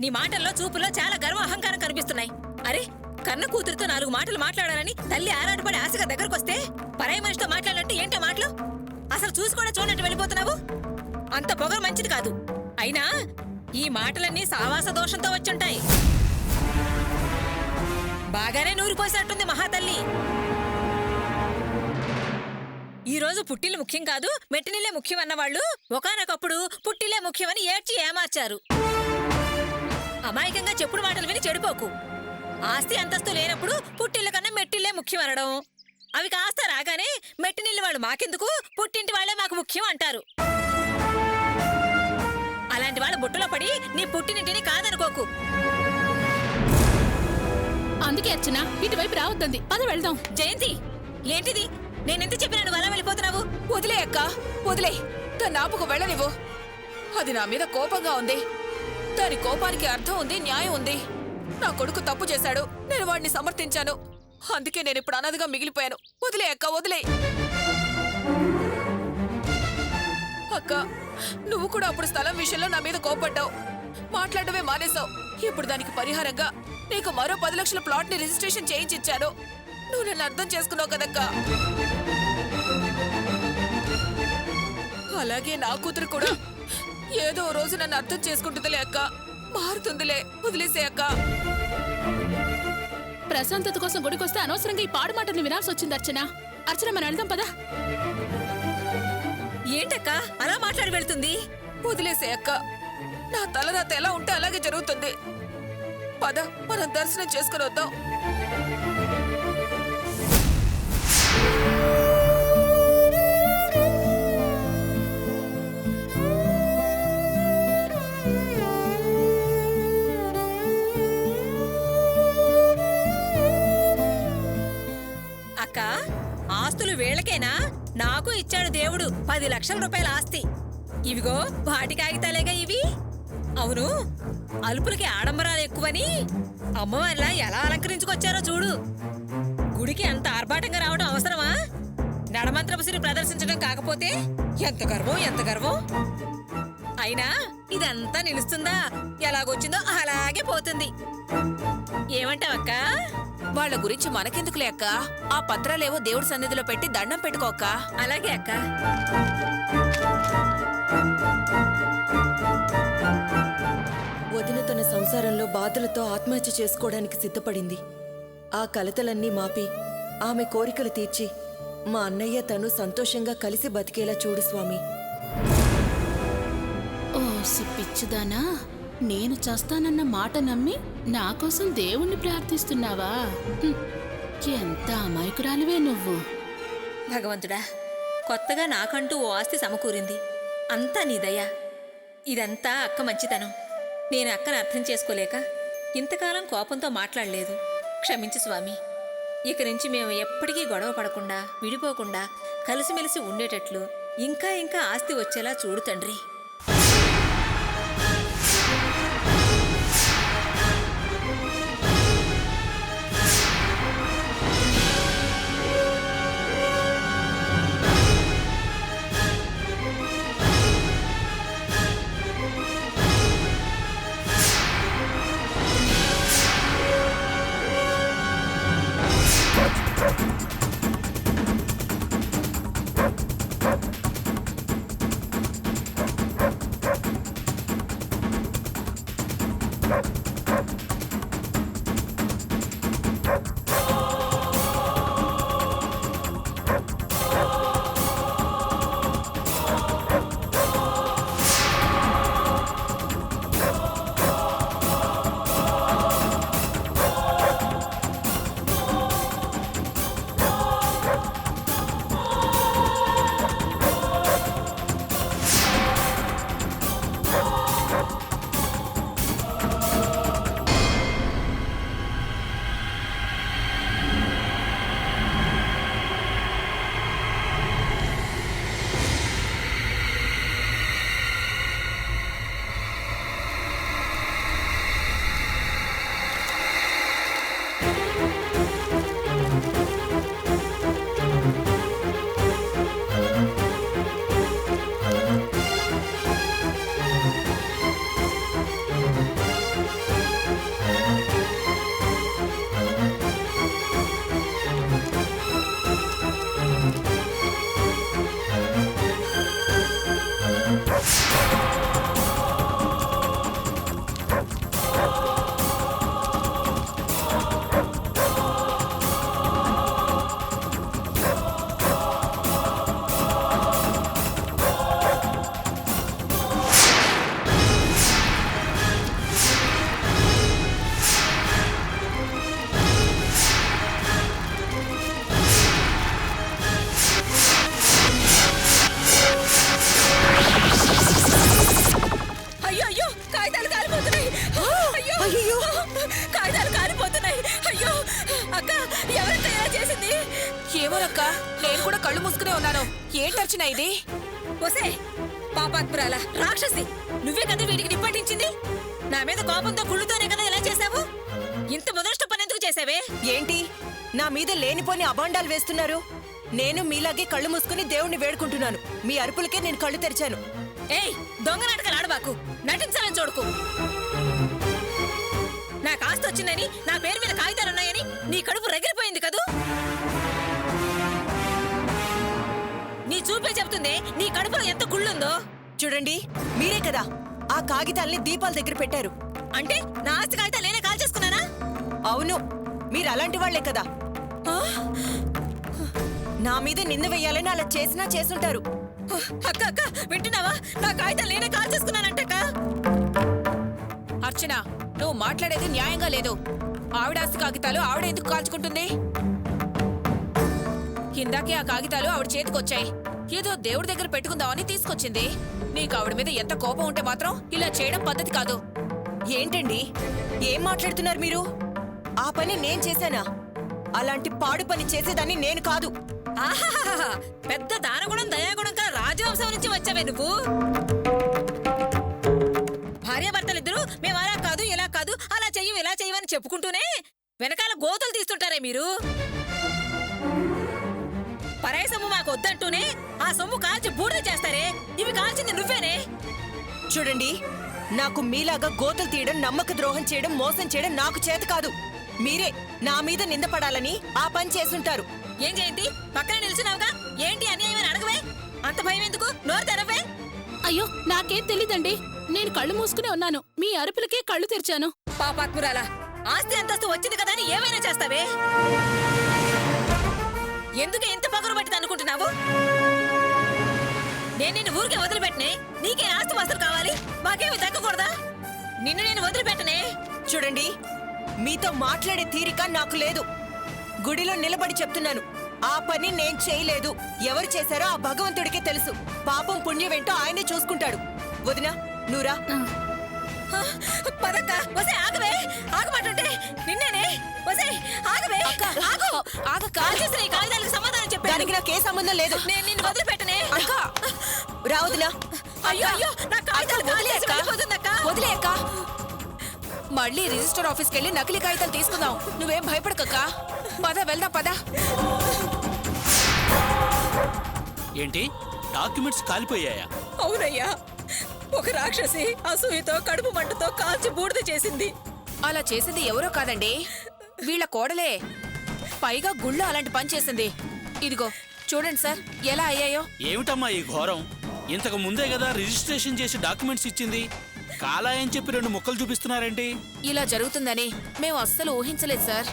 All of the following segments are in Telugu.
నీ మాటల్లో చూపుల్లో చాలా గర్వం అహంకారం కనిపిస్తున్నాయి. అరే, కన్న కూతురుతో 4 మాటలు మాట్లాడాలని తల్లి ఆరాటపడి ఆశగా దగ్గరకొస్తే పరాయి మనిషితో మాట్లాడాలంటే ఏంటో మాటలు? అసలు చూసి కూడా చూడనట్టు వెళ్ళిపోతున్నావు. అంత పొగరు మంచిది కాదు. అయినా ఈ మాటలన్నీ సావాస దోషంతో వచ్చుంటాయి. బాగానే నూరిపోసినట్టుంది మహాతల్లి. ఈ రోజు పుట్టిల్లు ముఖ్యం కాదు, మెట్టినిల్లే ముఖ్యం అన్నవాళ్లు ఒకానొకప్పుడు పుట్టిల్లే ముఖ్యమని ఏడ్చి ఏమార్చారు. అమాయకంగా చెప్పుడు మాటలు విని చెడిపోకు. ఆస్తి అంతస్తు లేనప్పుడు పుట్టిళ్ళ కన్నా మెట్టిల్లే ముఖ్యం అనడం, అవి కాస్త రాగానే మెట్టినిల్లు వాళ్ళు మాకెందుకు, పుట్టింటి వాళ్లే మాకు ముఖ్యం అంటారు. అలాంటి వాళ్ళ బుట్టలో పడి నీ పుట్టినింటిని కాదనుకోకు. అందుకే అర్చన ఇటువైపు రావద్దంది. పద వెళ్దాం. జయంతి, ఏంటిది? నేనెంత చెప్పినా నువ్వు అలా వెళ్ళిపోతున్నావు? వదిలే అక్క, వదిలే. దాన్ని ఆపుకు వెళ్ళనివ్వు. అది నా మీద కోపంగా ఉంది. దాని కోపానికి అర్థం ఉంది, న్యాయం ఉంది. నా కొడుకు తప్పు చేశాడు, నేను వాడిని సమర్థించాను. అందుకే నేను ఇప్పుడు అనాథగా మిగిలిపోయాను. వదిలే అక్క, వదిలే. అక్క, నువ్వు కూడా అప్పుడు స్థలం విషయంలో నా మీద కోపడ్డావు, మాట్లాడమే మానేశావు. ఇప్పుడు దానికి పరిహారంగా నీకు మరో 10 లక్షల ప్లాట్ ని రిజిస్ట్రేషన్ చేయించాను. నువ్వు నన్ను అర్థం చేసుకున్నావు కదక్క. అలాగే నా కూతురు కూడా ఏదో రోజు నన్ను అర్థం చేసుకుంటుందిలే అక్క, మారుతుందిలే. వదిలేసే అక్క. ప్రశాంతత కోసం గుడికొస్తే అనవసరంగా ఈ పాడు మాటలు వినాల్సి వచ్చింది అర్చన. అర్చన మనం వెళ్దాం పదా. ఏంటక్క అలా మాట్లాడి వెళ్తుంది? వదిలేసే అక్క. నా తలరాత ఎలా ఉంటే అలాగే జరుగుతుంది. పద, మనం దర్శనం చేసుకుని వద్దాం. అక్క, ఆస్తులు వీళ్ళకేనా? నాకు ఇచ్చాడు దేవుడు 10 లక్షల రూపాయల ఆస్తి. ఇవిగో వాటి కాగితాలేగా ఇవి. అవును, అలుపులకి ఆడంబరాలు ఎక్కువని అమ్మవారిలా ఎలా అలంకరించుకొచ్చారో చూడు. గుడికి అంత ఆర్భాటంగా రావడం అవసరమా? నడమంత్రపుసిరి ప్రదర్శించడం కాకపోతే ఎంత గర్వం, ఎంత గర్వం. అయినా ఇదంతా నిలుస్తుందా? ఎలాగొచ్చిందో అలాగే పోతుంది. ఏమంటావక్క? వాళ్ళ గురించి మనకెందుకులే అక్క. ఆ పత్రాలేవో దేవుడి సన్నిధిలో పెట్టి దండం పెట్టుకోక్క. అలాగే అక్క. వదిన తన సంసారంలో బాధలతో ఆత్మహత్య చేసుకోవడానికి సిద్ధపడింది. ఆ కలతలన్నీ మాపి ఆమె కోరికలు తీర్చి మా అన్నయ్య తను సంతోషంగా కలిసి బతికేలా చూడు స్వామి. ఓ పిచ్చిదానా, నేను చస్తానన్న మాట నమ్మి నా కోసం దేవుణ్ణి ప్రార్థిస్తున్నావా? ఎంత అమాయకురాలివే నువ్వు. భగవంతుడా, కొత్తగా నాకంటూ ఓ ఆస్తి సమకూరింది. అంతా నీ దయ. ఇదంతా అక్క మంచితనం. నేను అక్కను అర్థం చేసుకోలేక ఇంతకాలం కోపంతో మాట్లాడలేదు. క్షమించు స్వామి. ఇక నుంచి మేము ఎప్పటికీ గొడవ పడకుండా, విడిపోకుండా కలిసిమెలిసి ఉండేటట్లు ఇంకా ఇంకా ఆస్తి వచ్చేలా చూడు తండ్రి. అయ్యో అయ్యో కాగితాలు కాలిపోతున్నాయి. అయ్యో అయ్యయ్యో. కాగితాలు కాలిపోతున్నాయి. అయ్యో అక్క, ఎవరంతా ఇలా చేసింది? ఏమోనక్క, నేను కూడా కళ్ళు మూసుకునే ఉన్నాను. ఏంటర్చన ఇది? ఒసే పాపాత్పురాల రాక్షసి, నువ్వే కదా వీడికి నిప్పటించింది. నా మీద కోపంతో కుళ్ళుతోనే కదా ఇలా చేశావు. ఇంత మొదలష్ట పని ఎందుకు చేసావే? ఏంటి నా మీద లేనిపోని అబాండాలు వేస్తున్నారు? నేను మీలాగే కళ్ళు మూసుకుని దేవుణ్ణి వేడుకుంటున్నాను. మీ అరుపులకే నేను కళ్ళు తెరిచాను. ఏయ్, దొంగ నాటకాలు ఆడబాకు, నటించాలని చూడకు. నాకు ఆస్తి వచ్చిందని, నా పేరు మీద కాగితాలున్నాయని నీ కడుపు రగిలిపోయింది కదూ. నీ చూపే చెబుతుంది నీ కడుపులో ఎంత కుళ్ళుందో. చూడండి, మీరే కదా ఆ కాగితాల్ని దీపాల దగ్గర పెట్టారు. అంటే నా ఆస్తి కాగితాలు నేనే కాల్ చేసుకున్నానా? అవును, మీరు అలాంటి వాళ్లే కదా. ఆ? నా మీద నింద వెయ్యాలని అలా చేసినా చేసుంటారు. అక్క అక్క, వింటున్నావా? నా కాగితాలు నేనే కాల్ చేసుకున్నానంటక్క. అర్చన, నువ్వు మాట్లాడేది న్యాయంగా లేదు. ఆవిడ ఆస్తి కాగితాలు ఆవిడ ఎందుకు కాల్చుకుంటుంది? ఇందాకే ఆ కాగితాలు ఆవిడ చేతికొచ్చాయి. ఏదో దేవుడి దగ్గర పెట్టుకుందామని తీసుకొచ్చింది. నీకు ఆవిడ మీద ఎంత కోపం ఉంటే మాత్రం ఇలా చేయడం పద్ధతి కాదు. ఏంటండి, ఏం మాట్లాడుతున్నారు మీరు? ఆ పని నేను చేశానా? అలాంటి పాడు పని చేసేదాన్ని నేను కాదు. ఆహాహాహా, పెద్ద దానగుణం దయాగుణం కల రాజవంశం నుంచి వచ్చావే నువ్వు. భార్యాభర్తలిద్దరూ మేము అలా కాదు ఇలా కాదు, అలా చెయ్యం ఇలా చెయ్యమని చెప్పుకుంటూనే వెనకాల గోతులు తీస్తుంటారే మీరు. పరాయి సొమ్ము మాకు వద్దంటూనే ఆ సొమ్ము కాల్చి బూడిద చేస్తారే. ఇవి కాల్చింది నువ్వేనే. చూడండి, నాకు మీలాగా గోతులు తీయడం, నమ్మక ద్రోహం చేయడం, మోసం చేయడం నాకు చేత కాదు. మీరే నా మీద నిందపడాలని ఆ పని చేసుంటారు. ఏం చేయండి, పక్కన నిల్చున్నావుగా, ఏంటి అన్యాయమని అడగవే. అంత భయం ఎందుకు? నోరు తెరవే. అయ్యో నాకేం తెలీదండి. నేను కళ్ళు మూసుకునే ఉన్నాను. మీ అరుపులకే కళ్ళు తెరిచాను. పాపాత్మురాలా, ఆస్తి అంతస్తు వచ్చింది కదా అని ఏమైనా చేస్తావే. ఎందుకు ఇంత పగరు పట్టింది అనుకుంటున్నావు? నేను నిన్ను ఊరికే వదిలిపెట్టనే. నీకే ఆస్తి వస్తులు కావాలి, మాకేమి దక్కకూడదా? నిన్ను నేను వదిలిపెట్టనే. చూడండి, మీతో మాట్లాడే తీరిక నాకు లేదు. గుడిలో నిలబడి చెప్తున్నాను, ఆ పని నేను చేయలేదు. ఎవరు చేశారో ఆ భగవంతుడికే తెలుసు. పాపం పుణ్యం ఏంటో ఆయనే చూసుకుంటాడు. వదినా, నూరా, పదక్క. వసే ఆగవే, ఆగమంటుంటే నిన్నేనే. వసే ఆగవే, ఆగు. ఆగక్క. కాల్ చేసిన ఈ కాగితాలకు సమాధానం చెప్పాను. దానికి నాకే సంబంధం లేదు. నేను నిన్ను వదిలిపెట్టనే. అక్క, రావదినా. అయ్యో అయ్యో, నా కాగితాలు కాల్ చేసి వెళ్ళిపోతుందక్క. వదిలే అక్క. మళ్ళీ రిజిస్టర్ ఆఫీస్కి వెళ్ళి నకిలీ కాగితాలు తీసుకుందాం. నువ్వేం భయపడకక్క. పద వెళ్దాం, పద. ఏంటి, డాక్యుమెంట్స్ కాలిపోయాయా? అవునయ్యా, ఒక రాక్షసి అసూయతో కడుపు మంటతో కాల్చి బూడిద చేసింది. అలా చేసింది ఎవరో కాదండి, వీళ్ళ కోడలే. పైగా గుళ్ళో అలాంటి పని చేసింది. ఇదిగో చూడండి సార్, ఎలా అయ్యాయో. ఏమిటమ్మా ఈ ఘోరం? ఇంతకు ముందే కదా రిజిస్ట్రేషన్ చేసి డాక్యుమెంట్స్ ఇచ్చింది. కాలాయని చెప్పి 2 ముక్కలు చూపిస్తున్నారేంటి? ఇలా జరుగుతుందని మేము అస్సలు ఊహించలేదు సార్.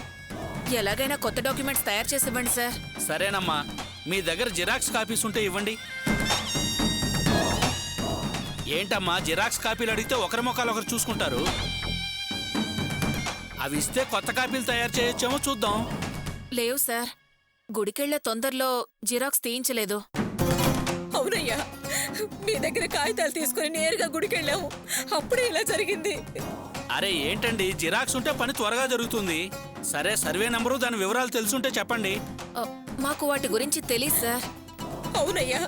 ఎలాగైనా కొత్త డాక్యుమెంట్స్ తయారు చేసి ఇవ్వండి సార్. సరేనమ్మా, మీ దగ్గర జిరాక్స్ కాపీస్ ఉంటే ఇవ్వండి. ఏంటమ్మా, జిరాక్స్ కాపీలు అడిగితే ఒకరి ముఖాలు ఒకరు చూసుకుంటారు. అవి ఇస్తే కొత్త కాపీలు తయారు చేయొచ్చేమో చూద్దాం. లేవు సార్, గుడికెళ్లే తొందరలో జిరాక్స్ తీయించలేదు. అవునయ్యా, మీ దగ్గర కాగితాలు తీసుకుని నేరుగా గుడికెళ్ళాము, అప్పుడే ఇలా జరిగింది. అరే ఏంటండి, జిరాక్స్ ఉంటే పని త్వరగా జరుగుతుంది. సరే, సర్వే నంబరు దాని వివరాలు తెలుసుంటే చెప్పండి. మాకు వాటి గురించి తెలీదు సార్. అవునయ్యా,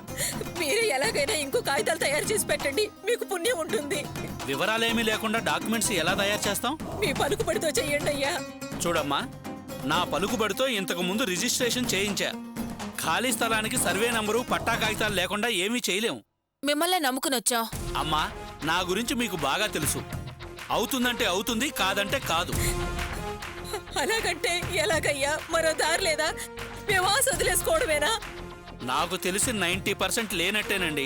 మీరే ఎలాగైనా ఇంకో కాగితాలు తయారు చేసి పెట్టండి, మీకు పుణ్యం ఉంటుంది. వివరాలేమీ లేకుండా డాక్యుమెంట్స్ ఎలా తయారు చేస్తాం? మీ పలుకుబడితో చెయ్యండి అయ్యా. చూడమ్మా, నా పలుకుబడితో ఇంతకు ముందు రిజిస్ట్రేషన్ చేయించా. ఖాళీ స్థలానికి సర్వే నంబరు, పట్టా కాగితాలు లేకుండా ఏమీ చేయలేం. మిమ్మల్ని నమ్ముకునొచ్చాం. అమ్మా, నా గురించి మీకు బాగా తెలుసు. అవుతుందంటే అవుతుంది, కాదంటే కాదు. అలాగంటే ఎలాగయ్యా? మరో దారి లేదా? మేము ఆశ వదిలేసుకోవడమేనా? నాకు తెలిసి 90% లేనట్టేనండి.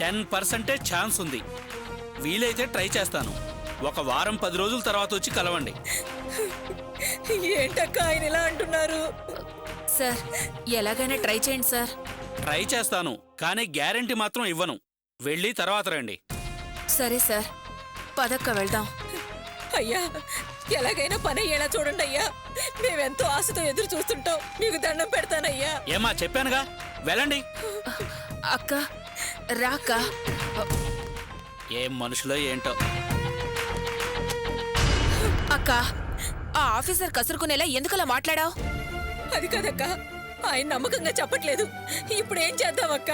10% ఛాన్స్ ఉంది. వీలైతే ట్రై చేస్తాను. ఒక వారం 10 రోజుల తర్వాత వచ్చి కలవండి. ఏంటక్క ఆయన ఇలా అంటున్నారు? సార్ ఎలాగైనా ట్రై చేయండి సార్. ట్రై చేస్తాను, కానీ గ్యారెంటీ మాత్రం ఇవ్వను. వెళ్ళి తర్వాత రండి. సరే సార్, పదక్క వెళ్దాం. అయ్యా ఎలాగైనా పని అయ్యేలా చూడండి అయ్యా. మేమెంతో ఆశతో ఎదురు చూస్తుంటాం. మీకు దండం పెడతానయ్యా. ఏమా చెప్పానుగా, వెళ్ళండి. అక్క రాక్క. ఏం మనుషులో ఏంటో. అక్క, ఆ ఆఫీసర్ కసురుకునేలా ఎందుకలా మాట్లాడావు? అది కదక్క, ఆయన నమ్మకంగా చెప్పట్లేదు. ఇప్పుడు ఏం చేద్దామక్క?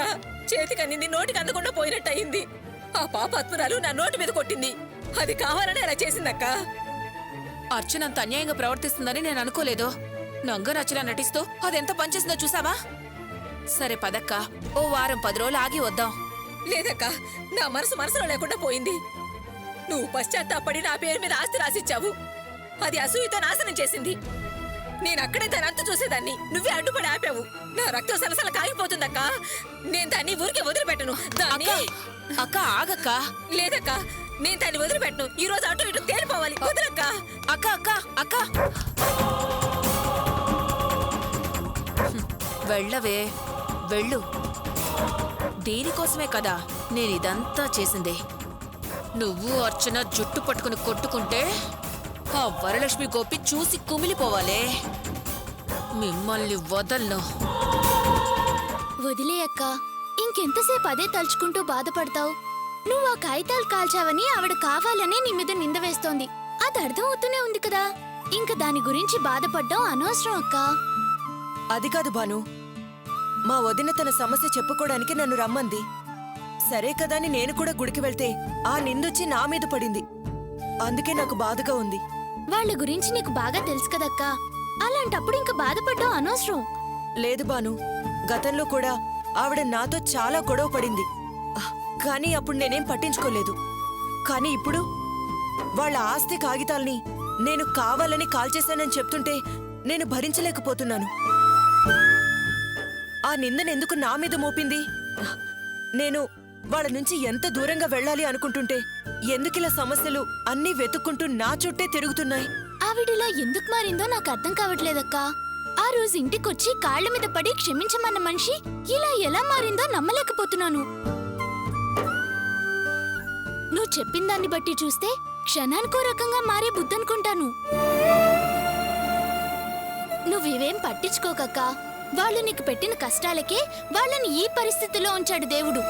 చేతికి అందింది నోటికి అందకుండా పోయినట్టు అయింది. ఆ పాపాత్మురాలు నా నోటి మీద కొట్టింది. అది కావాలని అలా చేసిందక్క. అర్చన అంత అన్యాయంగా ప్రవర్తిస్తుందని నేను అనుకోలేదు. నంగనచ్చలా నటిస్తూ అదెంత పనిచేసిందో చూసావా? సరే పదక్క, ఓ వారం 10 రోజులు ఆగి వద్దాం. లేదక్క, నా మనసులో లేకుండా పోయింది. నువ్వు పశ్చాత్తాపడి నా పేరు మీద ఆస్తి రాసిచ్చావు. అది అసూయతో నాశనం చేసింది. నేను అక్కడే దాని అంతు చూసేదాన్ని. నువ్వే అడ్డుపడి ఆపావు. నా రక్తం సలసల కాగిపోతుందక్క. నేను దాన్ని ఊరికే వదిలిపెట్టను. దాన్ని అక్క ఆగక్క. లేదక్క, నేను దాన్ని వదిలిపెట్టను. ఈ రోజు అటు ఇటు తేలిపోవాలి. వదలక్క. అక్క అక్క అక్క వెళ్ళవే, వెళ్ళు. దీనికోసమే కదా నేను ఇదంతా చేసింది. నువ్వు అర్చన జుట్టు పట్టుకుని కొట్టుకుంటే ఆ వరలక్ష్మి గోపి చూసి కుమిలిపోవాలే. మిమ్మల్ని వదలను. వదిలే అక్క, ఇంకెంతసేపు అదే తలుచుకుంటూ బాధపడతావు? నువ్వు ఆ కాగితాలు కాల్చావని ఆవిడ కావాలనే నీ మీద నింద వేస్తోంది. అది అర్థం అవుతూనే ఉంది కదా. ఇంక దాని గురించి బాధపడ్డం అనవసరం అక్క. అది కాదు భాను, మా వదిన తన సమస్య చెప్పుకోవడానికి నన్ను రమ్మంది. సరే కదా అని నేను కూడా గుడికి వెళ్తే ఆ నిందొచ్చి నా మీద పడింది. అందుకే నాకు బాధగా ఉంది. వాళ్ళ గురించి నీకు బాగా తెలుసు కదక్క. అలాంటప్పుడు ఇంక బాధపడ్డం అనవసరం. లేదు భాను, గతంలో కూడా ఆవిడ నాతో చాలా గొడవ పడింది. కానీ అప్పుడు నేనేం పట్టించుకోలేదు. కానీ ఇప్పుడు వాళ్ళ ఆస్తి కాగితాల్ని నేను కావాలని కాల్చేశానని చెప్తుంటే నేను భరించలేకపోతున్నాను. ఆ నిందనెందుకు నా మీద మోపింది? నేను వాళ్ళ నుంచి ఎంత దూరంగా వెళ్ళాలి అనుకుంటుంటే ఎందుకిలా సమస్యలు అన్నీ వెతుక్కుంటూ నా చుట్టే తిరుగుతున్నాయి? ఆవిడిలా ఎందుకు మారిందో నాకు అర్థం కావట్లేదక్క. ఆ రోజు ఇంటికొచ్చి కాళ్ల మీద పడి క్షమించమన్న మనిషి ఇలా ఎలా మారిందో నమ్మలేకపోతున్నాను. నువ్వు చెప్పిన దాన్ని బట్టి చూస్తే క్షణానికో రకంగా మారే బుద్ధనుకుంటాను. నువ్వేం పట్టించుకోకక్క. వాళ్ళు నీకు పెట్టిన కష్టాలకే వాళ్ళని ఈ పరిస్థితిలో ఉంచాడు దేవుడు.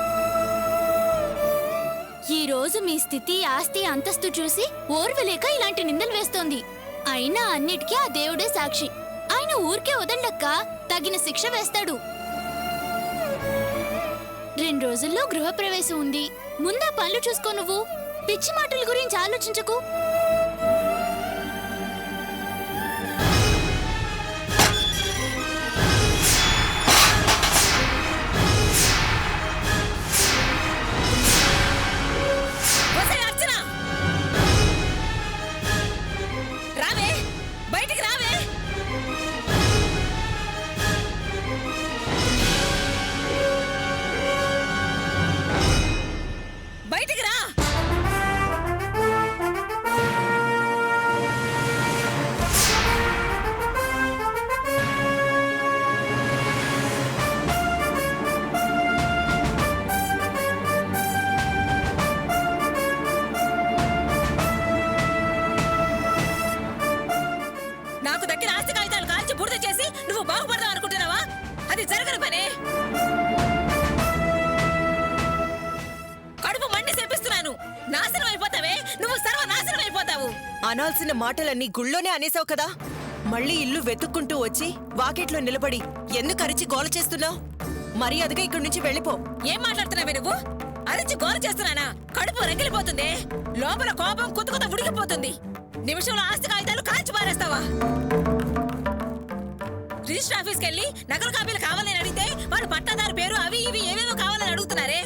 ఈ రోజు మీ స్థితి, ఆస్తి, అంతస్తు చూసి ఓర్వలేక ఇలాంటి నిందలు వేస్తోంది. అయినా అన్నిటికీ ఆ దేవుడే సాక్షి. ఆయన ఊరికే వదండక్క, తగిన శిక్ష వేస్తాడు. 2 రోజుల్లో గృహప్రవేశం ఉంది. ముందా పనులు చూసుకో. నువ్వు పిచ్చి మాటల గురించి ఆలోచించకు. ఒసేయ్ అర్చన! రావే, బయటికి రావే. బయటికి రా. నాకు దక్కిన ఆస్తి కాగితాలు కాల్చి బూడిద చేసి నువ్వు బాగుపడదాం అనుకుంటున్నావా? అది జరగని పనే. కడుపు మండి చేపిస్తున్నాను. నాశనం అయిపోతావే నువ్వు, సర్వనాశనం అయిపోతావు. అనాల్సిన మాటలన్నీ గుళ్ళోనే అనేసావు కదా. మళ్ళీ ఇల్లు వెతుక్కుంటూ వచ్చి వాకిట్లో నిలబడి ఎందుకు అరిచి గోల చేస్తున్నావు? మర్యాదగా ఇక్కడి నుంచి వెళ్ళిపో. ఏం మాట్లాడుతున్నావే నువ్వు? అరిచి గోల చేస్తున్నానా? కడుపు రగిలిపోతుంది. లోపల కోపం కుత ఉడికిపోతుంది. నిమిషంలో ఆస్తి కాగితాలు కాల్చి పారేస్తావా? రిజిస్టర్ ఆఫీస్కి వెళ్ళి నగల కాపీలు కావాలని అడిగితే వాడు పట్టాదారు పేరు అవి ఇవి ఏవేవో కావాలని అడుగుతున్నారే.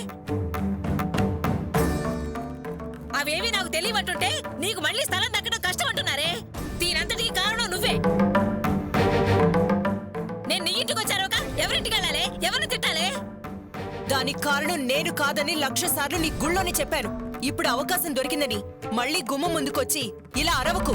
అవేవి నాకు తెలియమంటుంటే నీకు మళ్ళీ స్థలం దక్కడం కష్టం అంటున్నారే. దీనంతటికి కారణం నువ్వే. నేను నీ ఇంటికి వచ్చారోక ఎవరింటికి వెళ్ళాలి? ఎవరిని తిట్టాలి? దానికి కారణం నేను కాదని 1,00,000 సార్లు నీ గుళ్ళోనే చెప్పాను. ఇప్పుడు అవకాశం దొరికిందని మళ్ళీ గుమ్మం ముందుకొచ్చి ఇలా అరవకు.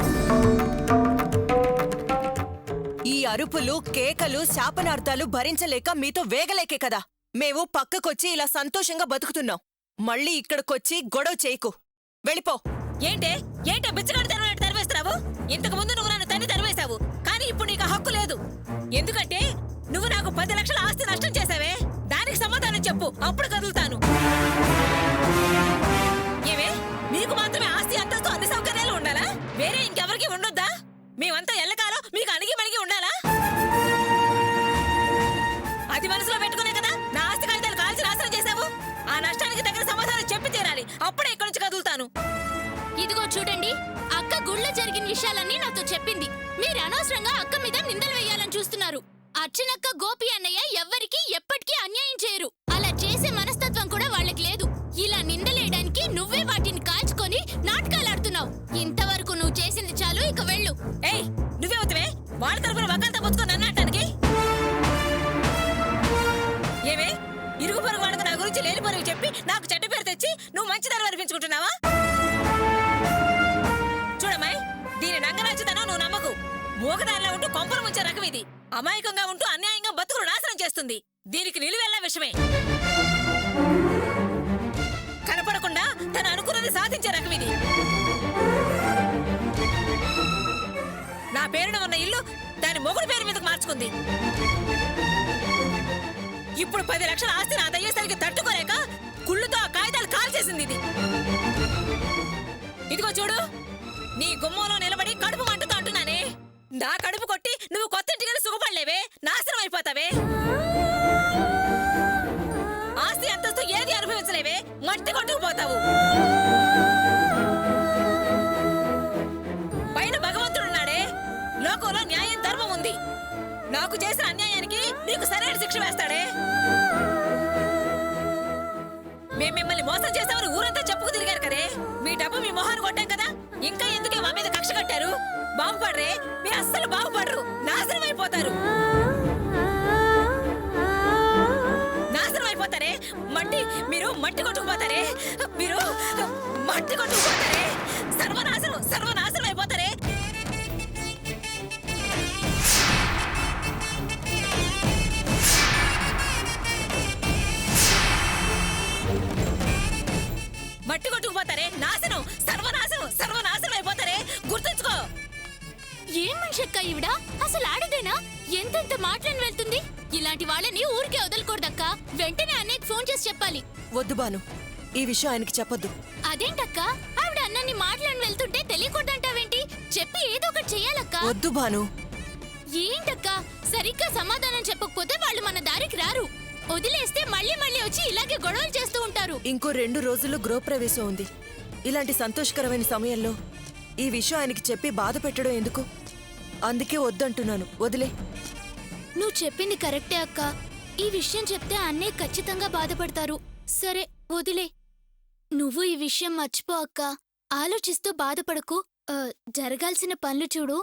ఈ అరుపులు, కేకలు, శాపనార్థాలు భరించలేక మీతో వేగలేకే కదా మేము పక్కకొచ్చి ఇలా సంతోషంగా బతుకుతున్నాం. మళ్ళీ ఇక్కడికొచ్చి గొడవ చేయకు. వెళ్ళిపో. ఏంటే బిచ్చగాడి తరివేస్తున్నావు? ఇంతకు ముందు నువ్వు నన్ను తన్ని తరివేశావు, కానీ ఇప్పుడు నీకు హక్కు లేదు. ఎందుకంటే నువ్వు నాకు 10 లక్షల ఆస్తి నష్టం చేశావే, దానికి సమాధానం చెప్పు, అప్పుడు కదులుతాను. ఏమే, మీకు మాత్రమే ఆస్తి, అంతస్తు, అన్ని సౌకర్యాలు ఉండాలా? వేరే ఇంకెవరికి ఉండొద్దా? మేమంతా ఎల్లకాలం మీకు అణిగి మణిగి ఉండాలా? అది మనసులో పెట్టుకునే కదా నా ఆస్తి కాగితాలు కాల్చి నాశనం చేశావు. ఆ నష్టానికి తగిన సమాధానం చెప్పి తీరాలి, అప్పుడే ఇక్కడి నుంచి కదులుతాను. ఇదిగో చూడండి, అక్క గుళ్ళో జరిగిన విషయాలన్నీ నాతో చెప్పింది. మీరు అనవసరంగా అక్క మీద నిందలు వేయాలని చూస్తున్నారు. అర్చనక్క, గోపి అన్నయ్య ఎవ్వరికీ ఎప్పటికీ అన్యాయం చేయరు. అలా చేసే మనస్తత్వం కూడా వాళ్ళకి లేదు. ఇలా నిందలేయడానికి నువ్వే వాటిని కాల్చుకొని నాటకాలాడుతున్నావు. ఇంతవరకు నువ్వు చేసింది చాలు, ఇక వెళ్ళు. ఏయ్, నువ్వే అవుతావే వాళ్ళ తరపున వకాంతా పుచ్చుకొని నన్ను అంటానికి? ఏమే, ఇరుగు పొరుగు వాళ్ళకు నా గురించి లేని పొరుగు చెప్పి నాకు చెడ్డ పేరు తెచ్చి నువ్వు మంచిదారు అనిపించుకుంటున్నావా? చూడమ్మాయి, దీని నంగనాచితనం నువ్వు నమ్మకు. మూగదారిలో ఉంటూ కొంపలు ముంచే రకం ఇది. అమాయకంగా ఉంటూ అన్యాయంగా బతుకులు నాశనం చేస్తుంది. దీనికి నిలువెల్లా విషమే. కనపడకుండా తను అనుకున్నది సాధించే రకం ఇది. నా పేరున ఉన్న ఇల్లు దాని మొగుడు పేరు మీదకు మార్చుకుంది. ఇప్పుడు 10 లక్షల ఆస్తి నా దయ్యేసరికి తట్టుకోలేక కుళ్ళుతో ఆ కాగితాలు కాల్చేసింది ఇది. ఇదిగో చూడు, నీ గుమ్మంలో నిలబడి కడుపు మంటతో అంటున్నానే, నా కడుపు కొట్టి నువ్వు కొత్త ఇంటికి సుఖపడలేవే, నాశనం అయిపోతావే. ఆస్తి అంతస్తు ఏది అనుభవించలేవే, మట్టి కొట్టుకుపోతావు. పైన భగవంతుడున్నాడే, లోకంలో న్యాయం, ధర్మం ఉంది. నాకు చేసిన అన్యాయానికి నీకు సరైన శిక్ష వేస్తాడే. మేము మిమ్మల్ని మోసం చేసామని ఊరంతా చెప్పుకు తిరిగారు కదే. మీ డబ్బు మీ మొహాన్ని కొట్టాం కదా, ఇంకా ఎందుకే మా మీద కక్ష కట్టారు? బాగుపడరే, మీరు అస్సలు బాగుపడరు, నాశనం అయిపోతారు. నాశనం అయిపోతారే, మీరు మట్టి కొట్టుకుపోతారే, మీరు మట్టి కొట్టుకుపోతారే, సర్వనాశనం సర్వనాశనం అయిపోతారే. మట్టి కొట్టుకుపోతారే, నాశనం సర్వనాశనం సర్వనాశనం అయిపోతారే, గుర్తుంచుకో. ఏం మనిషక్క ఈవిడ? అసలు ఆడదేనా? ఎంతెంత మాట్లాడి వెళ్తుంది. ఇలాంటి వాళ్ళని ఊరికే వదలకూడదక్క. వెంటనే అన్నయ్యకి ఫోన్ చేసి చెప్పాలి. వద్దు బాను, ఈ విషయం ఆయనకి చెప్పొద్దు. అదేంటక్క, ఆవిడ అన్నని మాట్లాడి వెళ్తుంటే తెలియకూడదంటావేంటి? చెప్పి ఏదో ఒకటి చెయ్యాలక్క. వద్దు బాను. ఏంటక్క, సరిగ్గా సమాధానం చెప్పకపోతే వాళ్ళు మన దారికి రారు. వదిలేస్తే మళ్ళీ మళ్ళీ వచ్చి ఇలాగే గొడవలు చేస్తూ ఉంటారు. ఇంకో 2 రోజుల్లో గృహప్రవేశం ఉంది. ఇలాంటి సంతోషకరమైన సమయంలో ఈ విషయం ఆయనకి చెప్పి బాధ పెట్టడం ఎందుకు? అందుకే వద్దంటున్నాను, వదిలే. నువ్వు చెప్పింది కరెక్టే అక్క. ఈ విషయం చెప్తే అన్నయ్య ఖచ్చితంగా బాధపడతారు. సరే వదిలే. నువ్వు ఈ విషయం మర్చిపో అక్క. ఆలోచిస్తూ బాధపడకు. జరగాల్సిన పనులు చూడు.